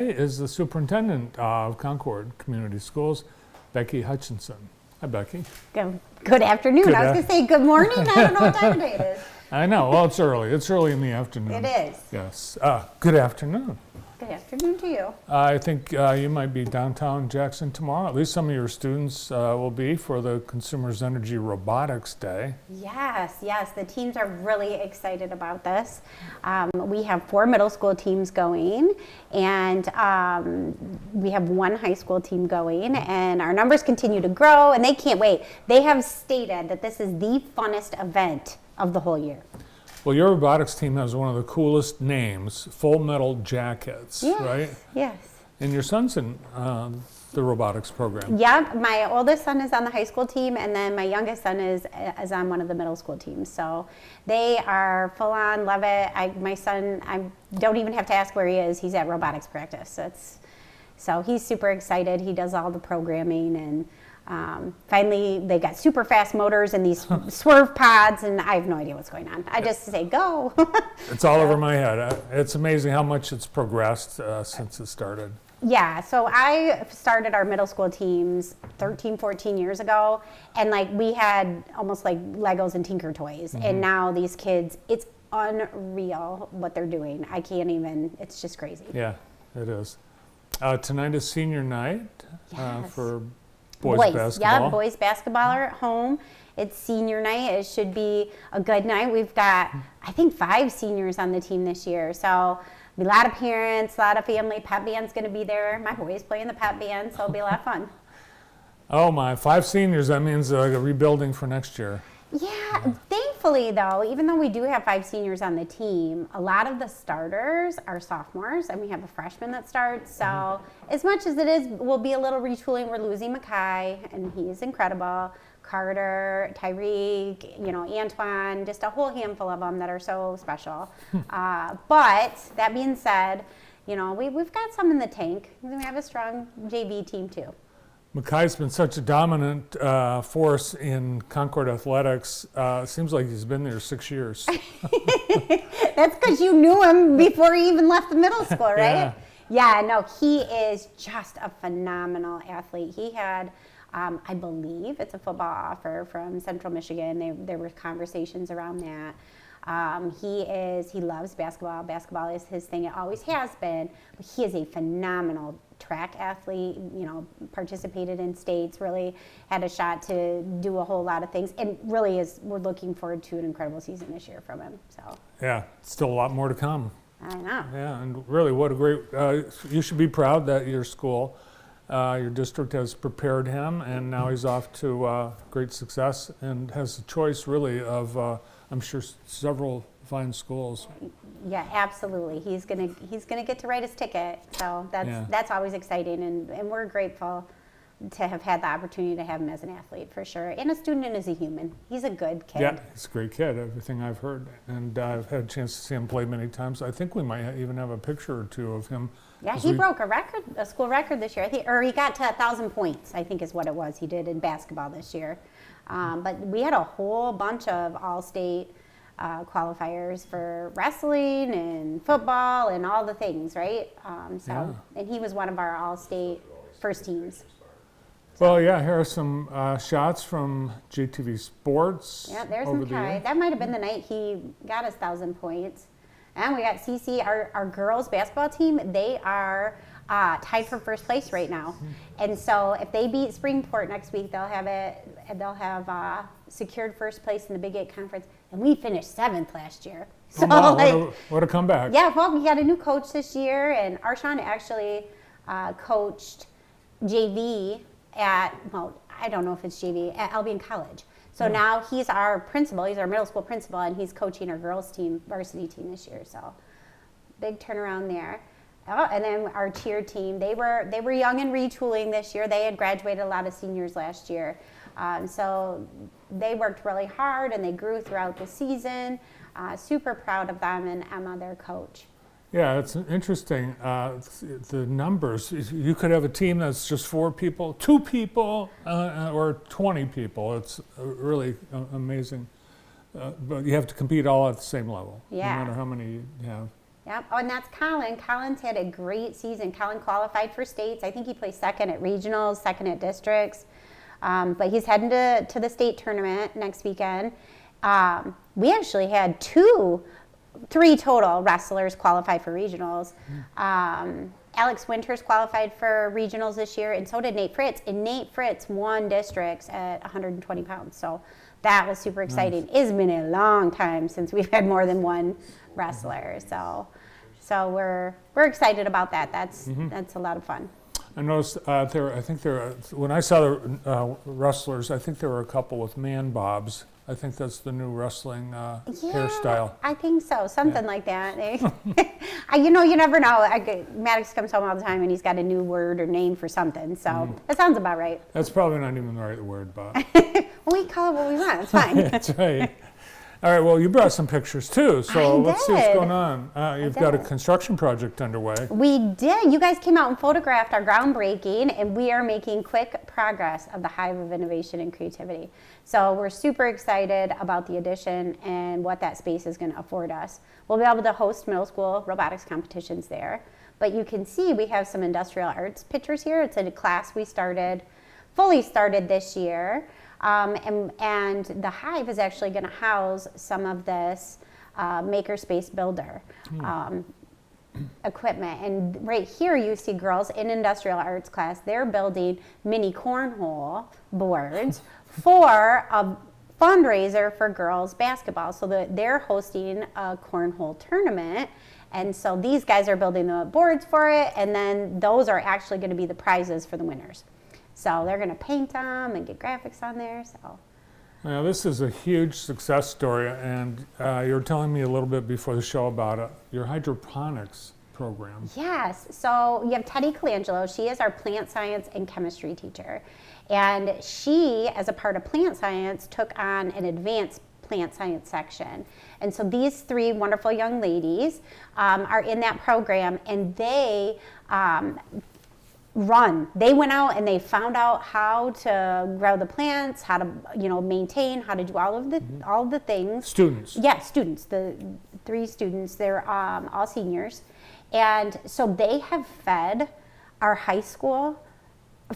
Is the superintendent of Concord Community Schools, Becky Hutchinson. Hi, Becky. Good afternoon. I was going to say good morning. I don't know what time of day it is. I know. Well, it's early. It's early in the afternoon. It is. Yes. Good afternoon. Good afternoon to you. I think you might be downtown Jackson tomorrow. At least some of your students will be for the Consumers Energy Robotics Day. Yes. The teams are really excited about this. We have 4 middle school teams going, and we have 1 high school team going, and our numbers continue to grow, and they can't wait. They have stated that this is the funnest event of the whole year. Well, your robotics team has one of the coolest names, Full Metal Jackets, right? Yes. And your son's in the robotics program. Yeah, my oldest son is on the high school team, and then my youngest son is on one of the middle school teams. So they are full on, love it. My son, I don't even have to ask where he is. He's at robotics practice. So he's super excited. He does all the programming, and finally they got super fast motors and these swerve pods, and I have no idea what's going on. I just say go. It's all over my head. It's amazing how much it's progressed since it started. Yeah, so I started our middle school teams 13, 14 years ago, and we had almost like Legos and Tinker Toys, and now these kids, it's unreal what they're doing. I can't even, it's just crazy. Yeah, it is. Tonight is senior night for boys basketball. Yeah, boys basketball are at home. It's senior night. It should be a good night. We've got, I think, 5 seniors on the team this year. So a lot of parents, a lot of family. Pep band's going to be there. My boy's playing the pep band, so it'll be a lot of fun. Oh my, 5 seniors. That means a rebuilding for next year. Yeah, thankfully though, even though we do have 5 seniors on the team, a lot of the starters are sophomores, and we have a freshman that starts. So as much as it is, will be a little retooling. We're losing Mackay, and he's incredible. Carter, Tyreek, Antoine, just a whole handful of them that are so special. But that being said, we've got some in the tank. We have a strong JV team too. Mackay's been such a dominant force in Concord athletics. Seems like he's been there 6 years. That's because you knew him before he even left the middle school, right? Yeah, no, he is just a phenomenal athlete. He had, I believe it's a football offer from Central Michigan. There were conversations around that. He loves basketball. Basketball is his thing. It always has been. But he is a phenomenal track athlete, participated in states, really had a shot to do a whole lot of things, and really we're looking forward to an incredible season this year from him. So yeah, still a lot more to come. I know. Yeah, and really what a great, you should be proud that your school, your district has prepared him, and now he's off to great success and has a choice really of, I'm sure, several fine schools. Yeah, absolutely. He's gonna get to write his ticket, so that's always exciting, and we're grateful to have had the opportunity to have him as an athlete for sure, and a student and as a human. He's a good kid. Yeah, he's a great kid. Everything I've heard, and I've had a chance to see him play many times. I think we might even have a picture or two of him. Yeah, he broke a school record this year. I think, or he got to 1,000 points. I think is what it was. He did in basketball this year, but we had a whole bunch of all-state qualifiers for wrestling and football and all the things, right? And he was one of our all-state first teams. Well, yeah, here are some shots from JTV Sports. Yeah, there's Mackay. That might have been the night he got his 1,000 points. And we got CC, our girls basketball team. They are tied for first place right now. And so if they beat Springport next week, they'll have secured first place in the Big 8 conference. And we finished 7th last year. So what a comeback. Yeah, well, we got a new coach this year, and Arshawn actually coached JV at, I don't know if it's JV, at Albion College. So now he's our principal, he's our middle school principal, and he's coaching our girls team, varsity team this year. So big turnaround there. Oh, and then our cheer team, they were young and retooling this year. They had graduated a lot of seniors last year. So they worked really hard, and they grew throughout the season. Super proud of them and Emma, their coach. Yeah, it's interesting. The numbers, you could have a team that's just 4 people, 2 people, or 20 people. It's really amazing. But you have to compete all at the same level, no matter how many you have. Yep. Oh, and that's Colin. Colin's had a great season. Colin qualified for states. I think he placed second at regionals, second at districts. But he's heading to the state tournament next weekend. We actually had three total wrestlers qualify for regionals. Alex Winters qualified for regionals this year, and so did Nate Fritz. And Nate Fritz won districts at 120 pounds. So that was super exciting. Nice. It's been a long time since we've had more than one wrestler. So we're excited about that. That's a lot of fun. I noticed when I saw the wrestlers, I think there were a couple with man bobs. I think that's the new wrestling hairstyle. I think so, something like that. You never know. Maddox comes home all the time and he's got a new word or name for something. So that sounds about right. That's probably not even the right word, Bob. We call it what we want. It's fine. That's right. All right, well, you brought some pictures too, so let's see what's going on. You've got a construction project underway. We did. You guys came out and photographed our groundbreaking, and we are making quick progress of the Hive of Innovation and Creativity. So we're super excited about the addition and what that space is going to afford us. We'll be able to host middle school robotics competitions there. But you can see we have some industrial arts pictures here. It's a class we fully started this year. And the Hive is actually going to house some of this makerspace builder equipment. And right here you see girls in industrial arts class. They're building mini cornhole boards for a fundraiser for girls basketball. So they're hosting a cornhole tournament. And so these guys are building the boards for it. And then those are actually going to be the prizes for the winners. So they're going to paint them and get graphics on there. So, now this is a huge success story, and you were telling me a little bit before the show about it, your hydroponics program. Yes. So you have Teddy Colangelo. She is our plant science and chemistry teacher, and she, as a part of plant science, took on an advanced plant science section. And so these three wonderful young ladies are in that program, and they went out and they found out how to grow the plants, how to maintain, how to do all of the things. Students. Yeah, students. The three students, they're all seniors. And so they have fed our high school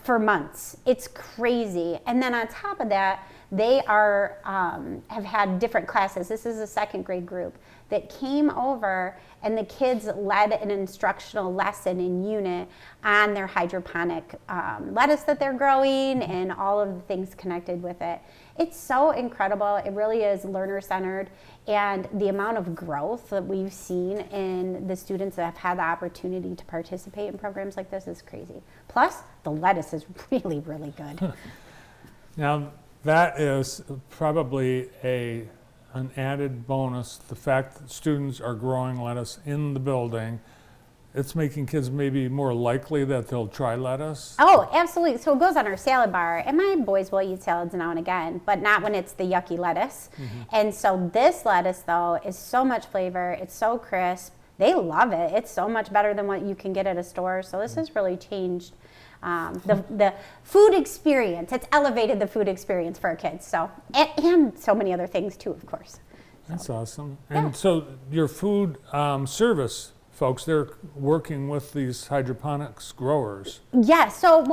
for months. It's crazy. And then on top of that, they have had different classes. This is a second grade group that came over, and the kids led an instructional lesson in unit on their hydroponic lettuce that they're growing and all of the things connected with it. It's so incredible. It really is learner-centered, and the amount of growth that we've seen in the students that have had the opportunity to participate in programs like this is crazy. Plus, the lettuce is really, really good. Now, that is probably an added bonus, the fact that students are growing lettuce in the building. It's making kids maybe more likely that they'll try lettuce. Oh, absolutely. So it goes on our salad bar, and my boys will eat salads now and again, but not when it's the yucky lettuce. And so this lettuce, though, is so much flavor. It's so crisp. They love it. It's so much better than what you can get at a store. So this has really changed the food experience. It's elevated the food experience for our kids. So and so many other things too, of course. That's awesome. And so your food service folks, they're working with these hydroponics growers. Yeah. So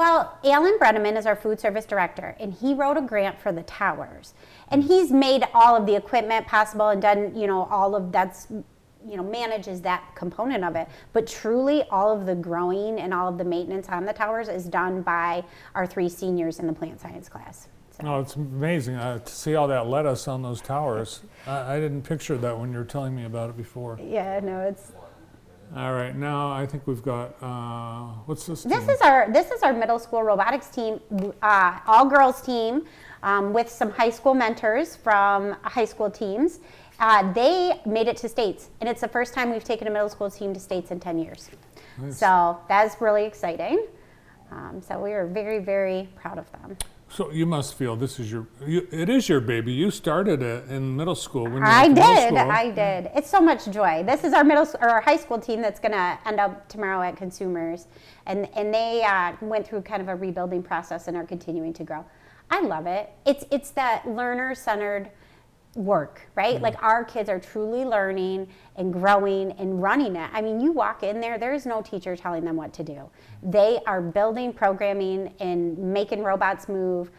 Alan Brenneman is our food service director, and he wrote a grant for the towers, and he's made all of the equipment possible and done all of that's. Manages that component of it. But truly, all of the growing and all of the maintenance on the towers is done by our three seniors in the plant science class. So. Oh, it's amazing to see all that lettuce on those towers. I didn't picture that when you were telling me about it before. Yeah, no, it's... All right, now I think we've got, what's this team? This is our middle school robotics team, all girls team with some high school mentors from high school teams. They made it to states, and it's the first time we've taken a middle school team to states in 10 years. Nice. So that's really exciting. So we are very, very proud of them. So you must feel it is your baby. You started it in middle school when you were I in middle school. I did. It's so much joy. This is our high school team that's going to end up tomorrow at Consumers, and they went through kind of a rebuilding process and are continuing to grow. I love it. It's that learner-centered work, right? Like our kids are truly learning and growing and running it. I mean, you walk in there, there's no teacher telling them what to do. They are building, programming, and making robots move,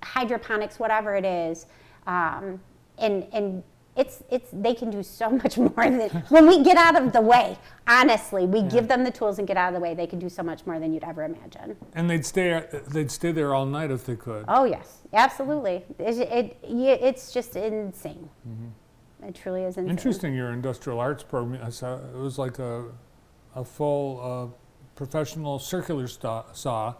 hydroponics, whatever it is. And it's they can do so much more than when we get out of the way. Honestly, we give them the tools and get out of the way. They can do so much more than you'd ever imagine. And they'd stay there all night if they could. Oh yes, absolutely. It's just insane. It truly is insane. Interesting, your industrial arts program. I saw it was like a full professional circular saw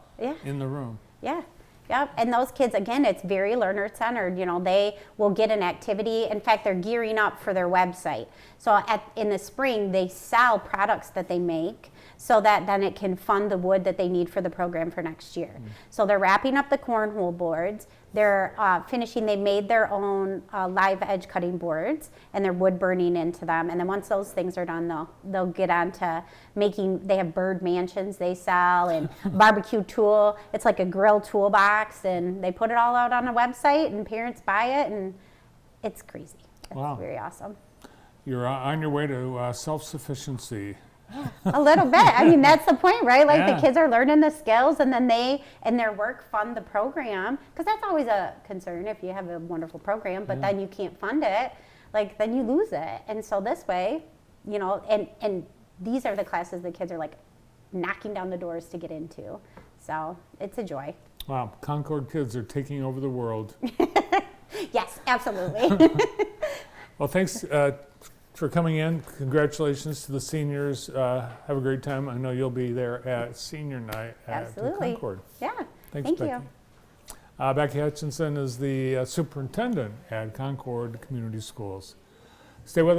in the room. Yeah. Yep. And those kids, again, it's very learner centered. You know, they will get an activity. In fact, they're gearing up for their website. So in the spring, they sell products that they make so that then it can fund the wood that they need for the program for next year. So they're wrapping up the cornhole boards. They're finishing, they made their own live edge cutting boards, and they're wood burning into them. And then once those things are done, they'll get on to making, they have bird mansions they sell, and barbecue tool. It's like a grill toolbox, and they put it all out on a website, and parents buy it, and it's crazy. It's very awesome. You're on your way to self-sufficiency. A little bit. I mean, that's the point, right? Like the kids are learning the skills, and then they, in their work, fund the program. Because that's always a concern if you have a wonderful program, but then you can't fund it, like then you lose it. And so this way, you know, and these are the classes the kids are like knocking down the doors to get into. So it's a joy. Wow, Concord kids are taking over the world. Yes, absolutely. Well, thanks for coming in. Congratulations to the seniors. Have a great time. I know you'll be there at senior night at Concord. Yeah. Thanks, Thank Becky. you. Becky Hutchinson is the superintendent at Concord Community Schools. Stay with us.